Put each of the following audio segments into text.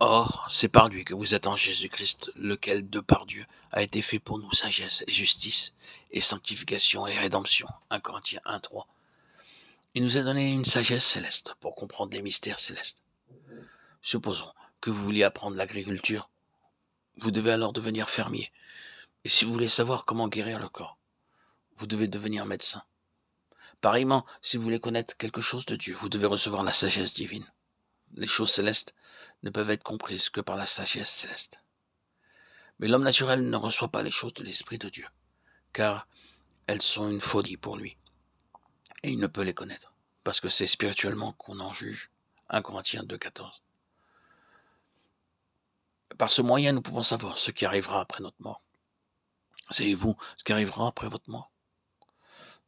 Or, c'est par lui que vous êtes en Jésus-Christ, lequel, de par Dieu, a été fait pour nous sagesse et justice, et sanctification et rédemption. 1 Corinthiens 1:3. Il nous a donné une sagesse céleste pour comprendre les mystères célestes. Supposons que vous vouliez apprendre l'agriculture. Vous devez alors devenir fermier. Et si vous voulez savoir comment guérir le corps, vous devez devenir médecin. Pareillement, si vous voulez connaître quelque chose de Dieu, vous devez recevoir la sagesse divine. Les choses célestes ne peuvent être comprises que par la sagesse céleste. Mais l'homme naturel ne reçoit pas les choses de l'Esprit de Dieu, car elles sont une folie pour lui, et il ne peut les connaître, parce que c'est spirituellement qu'on en juge. 1 Corinthiens 2:14. Par ce moyen, nous pouvons savoir ce qui arrivera après notre mort. Savez-vous ce qui arrivera après votre mort?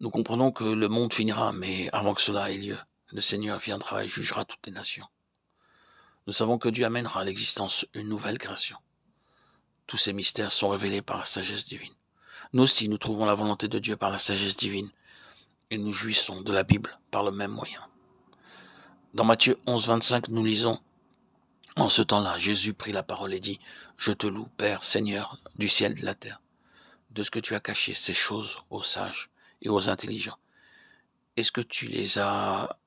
Nous comprenons que le monde finira, mais avant que cela ait lieu, le Seigneur viendra et jugera toutes les nations. Nous savons que Dieu amènera à l'existence une nouvelle création. Tous ces mystères sont révélés par la sagesse divine. Nous aussi, nous trouvons la volonté de Dieu par la sagesse divine, et nous jouissons de la Bible par le même moyen. Dans Matthieu 11:25, nous lisons: En ce temps-là, Jésus prit la parole et dit: Je te loue, Père, Seigneur du ciel et de la terre, de ce que tu as caché ces choses aux sages et aux intelligents. Est-ce que tu les as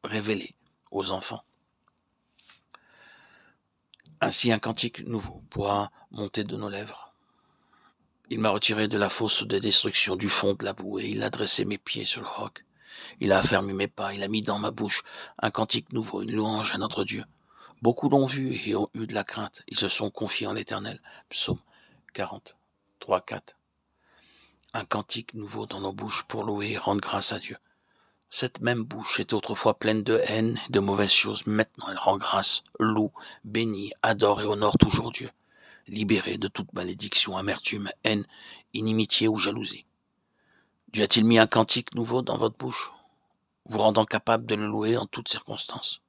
révélées aux enfants? Ainsi un cantique nouveau pourra monter de nos lèvres. Il m'a retiré de la fosse de destruction, du fond de la boue, et il a dressé mes pieds sur le roc. Il a affermi mes pas, il a mis dans ma bouche un cantique nouveau, une louange à notre Dieu. Beaucoup l'ont vu et ont eu de la crainte, ils se sont confiés en l'Éternel. Psaume 40, 3, 4. Un cantique nouveau dans nos bouches pour louer et rendre grâce à Dieu. Cette même bouche était autrefois pleine de haine et de mauvaises choses. Maintenant, elle rend grâce, loue, bénit, adore et honore toujours Dieu, libérée de toute malédiction, amertume, haine, inimitié ou jalousie. Dieu a-t-il mis un cantique nouveau dans votre bouche, vous rendant capable de le louer en toutes circonstances?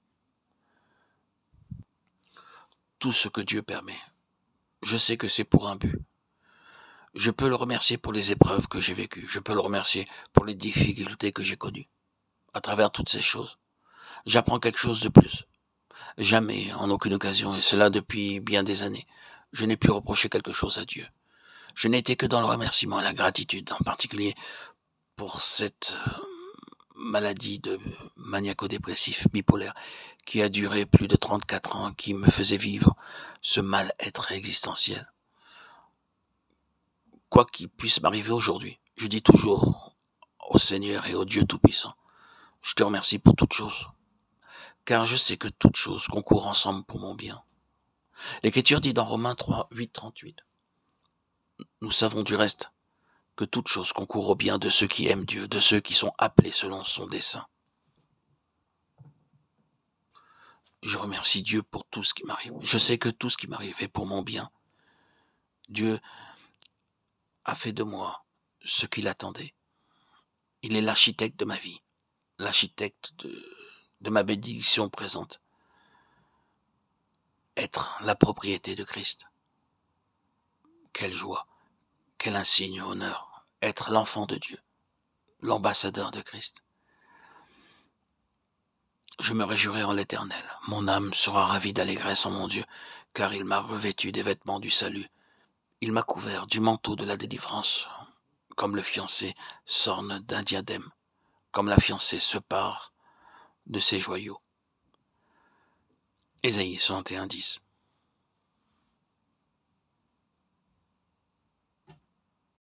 Tout ce que Dieu permet, je sais que c'est pour un but. Je peux le remercier pour les épreuves que j'ai vécues. Je peux le remercier pour les difficultés que j'ai connues. À travers toutes ces choses, j'apprends quelque chose de plus. Jamais, en aucune occasion, et cela depuis bien des années, je n'ai pu reprocher quelque chose à Dieu. Je n'ai été que dans le remerciement et la gratitude, en particulier pour cette maladie de maniaco-dépressif bipolaire qui a duré plus de 34 ans, qui me faisait vivre ce mal-être existentiel. Quoi qu'il puisse m'arriver aujourd'hui, je dis toujours au Seigneur et au Dieu Tout-Puissant: je te remercie pour toutes choses, car je sais que toutes choses concourent ensemble pour mon bien. L'Écriture dit dans Romains 3, 8, 38, nous savons du reste que toutes choses concourent au bien de ceux qui aiment Dieu, de ceux qui sont appelés selon son dessein. Je remercie Dieu pour tout ce qui m'arrive. Je sais que tout ce qui m'arrive est pour mon bien. Dieu a fait de moi ce qu'il attendait. Il est l'architecte de ma vie, l'architecte de ma bénédiction présente. Être la propriété de Christ. Quelle joie, quel insigne honneur. Être l'enfant de Dieu, l'ambassadeur de Christ. Je me réjouirai en l'Éternel. Mon âme sera ravie d'allégresse en mon Dieu, car il m'a revêtu des vêtements du salut. Il m'a couvert du manteau de la délivrance, comme le fiancé s'orne d'un diadème, comme la fiancée se pare de ses joyaux. Ésaïe 61, 10.